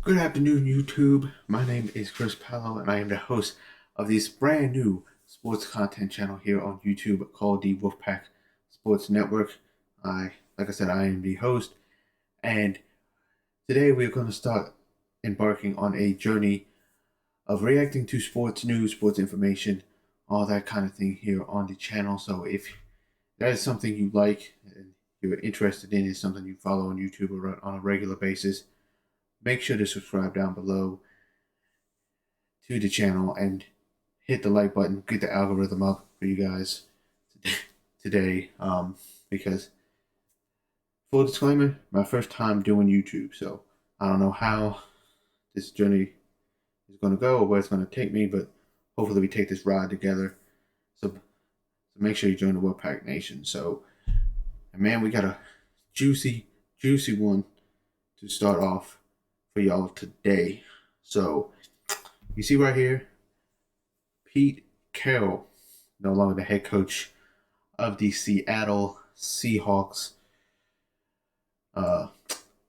Good afternoon, YouTube. My name is Chris Pallo, and I am the host of this brand new sports content channel here on YouTube called the Wolfpack Sports Network. Like I said, I am the host, and today we're going to start embarking on a journey of reacting to sports news, sports information, all that kind of thing here on the channel. So if that is something you like and you're interested in, is something you follow on YouTube or on a regular basis, make sure to subscribe down below to the channel and hit the like button, get the algorithm up for you guys today. Because full disclaimer, my first time doing YouTube, so I don't know how this journey is going to go or where it's going to take me, but hopefully we take this ride together. So make sure you join the Wolfpack Nation. So, and man, we got a juicy one to start off for y'all today. So you see right here, Pete Carroll, no longer the head coach of the Seattle Seahawks.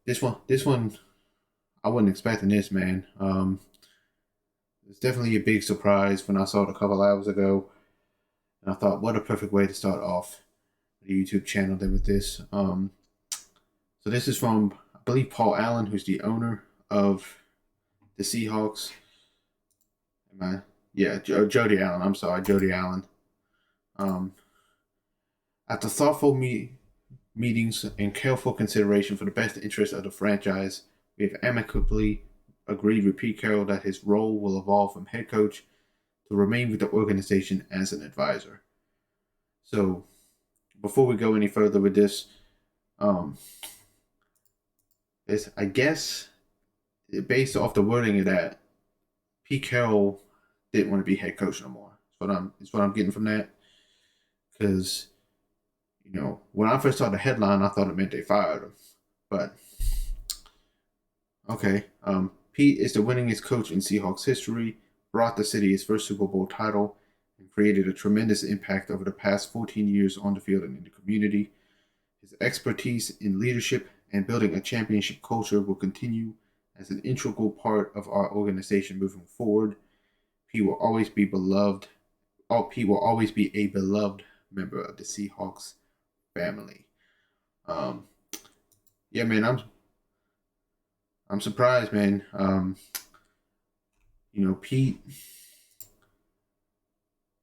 This one, I wasn't expecting this, man. It's definitely a big surprise when I saw it a couple hours ago, and I thought, what a perfect way to start off the YouTube channel than with this. So this is from, I believe, Paul Allen, who's the owner of the Seahawks. Jody Allen. I'm sorry, Jody Allen. After thoughtful meetings and careful consideration for the best interest of the franchise, we have amicably agreed with Pete Carroll that his role will evolve from head coach to remain with the organization as an advisor. So, before we go any further with this, I guess, based off the wording of that, Pete Carroll didn't want to be head coach no more. It's what I'm getting from that. Because, when I first saw the headline, I thought it meant they fired him. But, okay. Pete is the winningest coach in Seahawks history, brought the city his first Super Bowl title, and created a tremendous impact over the past 14 years on the field and in the community. His expertise in leadership and building a championship culture will continue as an integral part of our organization moving forward. Pete will always be beloved. Pete will always be a beloved member of the Seahawks family. Yeah, man, I'm surprised, man.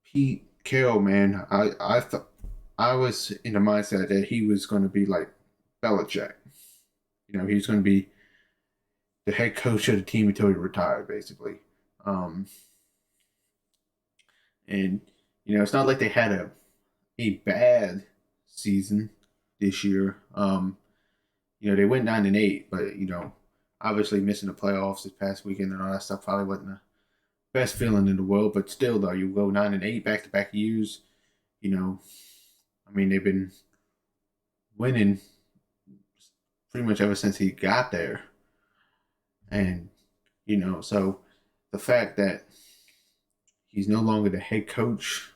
Pete Carroll, man. I thought I was in the mindset that he was going to be like Belichick. He was going to be the head coach of the team until he retired, basically. And it's not like they had a bad season this year. They went 9-8, but obviously missing the playoffs this past weekend and all that stuff probably wasn't the best feeling in the world. But still, though, you go 9-8 back-to-back years. They've been winning pretty much ever since he got there, and so the fact that he's no longer the head coach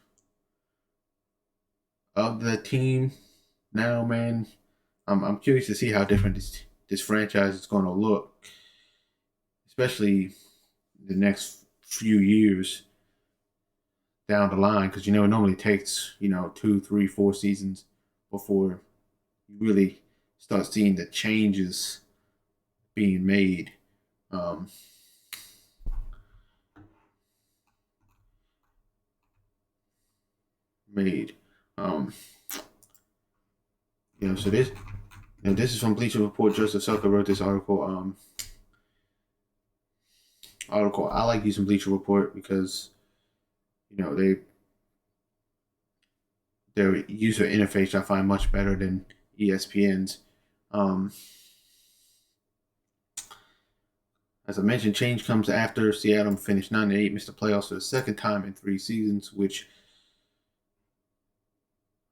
of the team now, man, I'm curious to see how different this franchise is going to look, especially the next few years down the line, because it normally takes 2, 3, 4 seasons before you really start seeing the changes being made. So this is from Bleacher Report. Joseph Sucker wrote this article. I like using Bleacher Report because their user interface I find much better than ESPN's. As I mentioned, change comes after Seattle finished 9-8, missed the playoffs for the second time in 3 seasons, which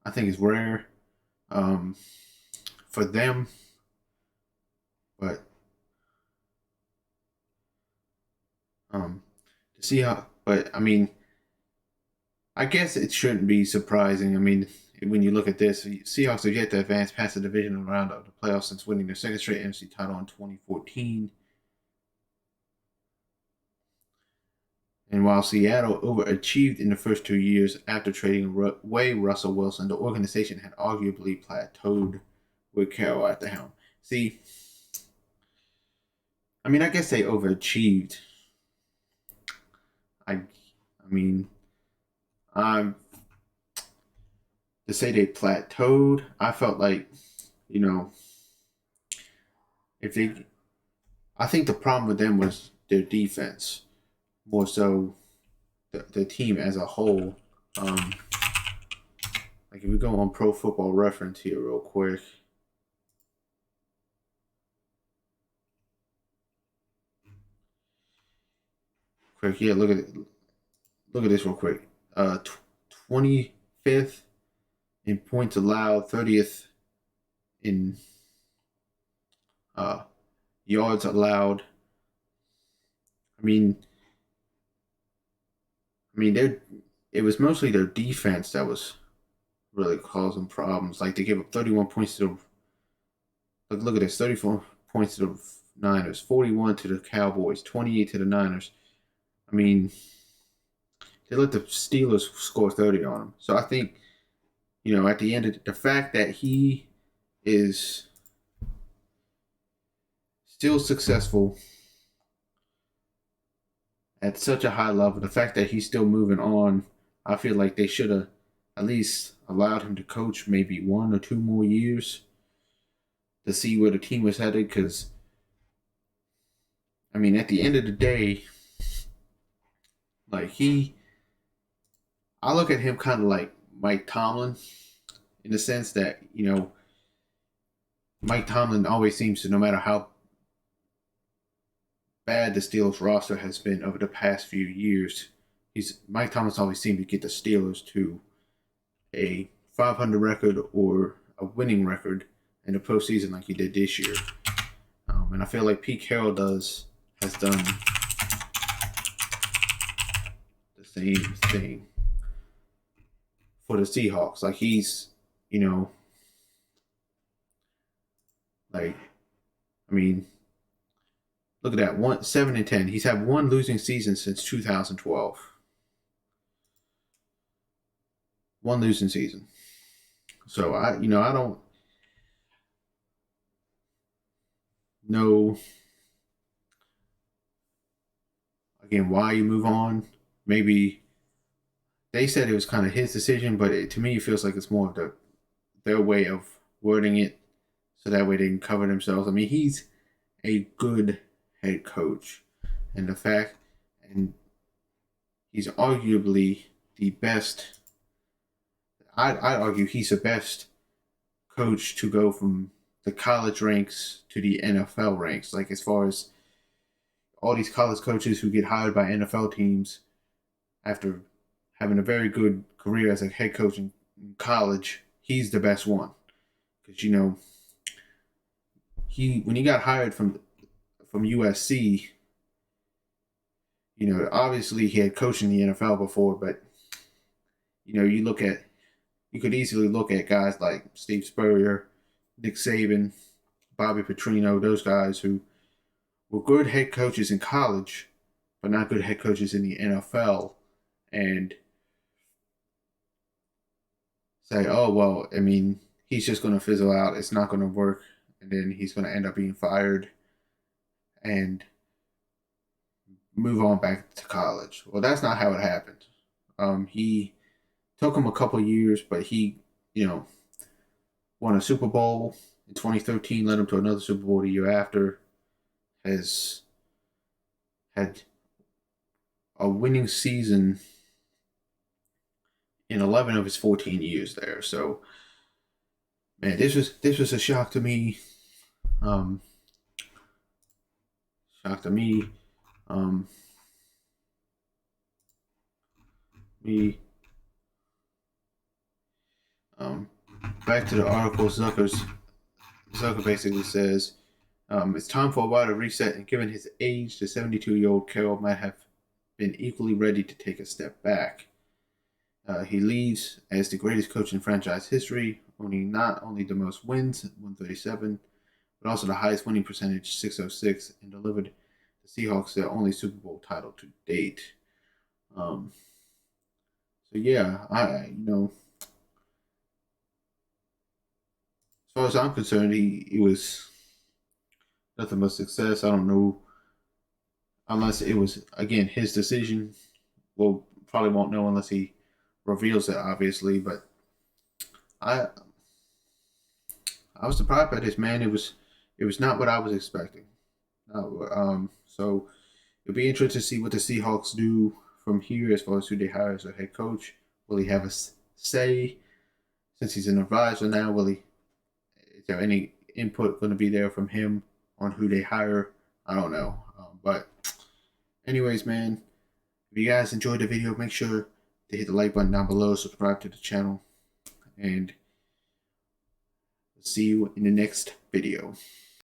I think is rare for them. But to see how, but I guess it shouldn't be surprising. When you look at this, Seahawks have yet to advance past the divisional round of the playoffs since winning their second straight NFC title in 2014. And while Seattle overachieved in the first 2 years after trading away Russell Wilson, the organization had arguably plateaued with Carroll at the helm. See, I mean, I guess they overachieved. I mean, I'm to say they plateaued. I felt like, you know, if they, I think the problem with them was their defense more so the team as a whole. Um, like if we go on Pro Football Reference here real quick. Yeah, look at this real quick. 25th in points allowed, 30th in uh, yards allowed. I mean, it was mostly their defense that was really causing problems. Like they gave up 31 points to the look at this, 34 points to the Niners, 41 to the Cowboys, 28 to the Niners. I mean, they let the Steelers score 30 on them. So I think, at the end of the fact that he is still successful at such a high level, the fact that he's still moving on, I feel like they should have at least allowed him to coach maybe 1 or 2 more years to see where the team was headed. Because, I mean, at the end of the day, like I look at him kind of like Mike Tomlin in the sense that, Mike Tomlin always seems to, no matter how bad the Steelers roster has been over the past few years, Mike Tomlin's always seemed to get the Steelers to a 500 record or a winning record in the postseason like he did this year. And I feel like Pete Carroll has done the same thing for the Seahawks. Like he's, like I mean, look at that, 7-10. He's had one losing season since 2012. One losing season. So I don't know again why you move on. Maybe they said it was kind of his decision, but to me, it feels like it's more of their way of wording it, so that way they can cover themselves. I mean, he's a good head coach, and he's arguably the best. I'd argue he's the best coach to go from the college ranks to the NFL ranks. Like as far as all these college coaches who get hired by NFL teams after having a very good career as a head coach in college, he's the best one. Because when he got hired from USC, obviously he had coached in the NFL before, but you could easily look at guys like Steve Spurrier, Nick Saban, Bobby Petrino, those guys who were good head coaches in college, but not good head coaches in the NFL, and say, oh, well, I mean, he's just going to fizzle out. It's not going to work. And then he's going to end up being fired and move on back to college. Well, that's not how it happened. He took him a couple years, but he, won a Super Bowl in 2013, led him to another Super Bowl the year after, has had a winning season in 11 of his 14 years there. So, man, this was a shock to me. Shock to me. Me. Back to the article, Zucker basically says it's time for a wider reset, and given his age, the 72-year-old Carroll might have been equally ready to take a step back. He leaves as the greatest coach in franchise history, owning not only the most wins, 137, but also the highest winning percentage, 606, and delivered the Seahawks their only Super Bowl title to date. Um, so yeah, as far as I'm concerned, he was nothing but success. I don't know unless it was again his decision. We'll probably won't know unless he reveals it, obviously. But I I was surprised by this, man. It was not what I was expecting. So it'll be interesting to see what the Seahawks do from here as far as who they hire as a head coach. Will he have a say since he's an advisor now? Is there any input going to be there from him on who they hire? I don't know. But anyways, man, if you guys enjoyed the video, make sure to hit the like button down below, subscribe to the channel, and see you in the next video.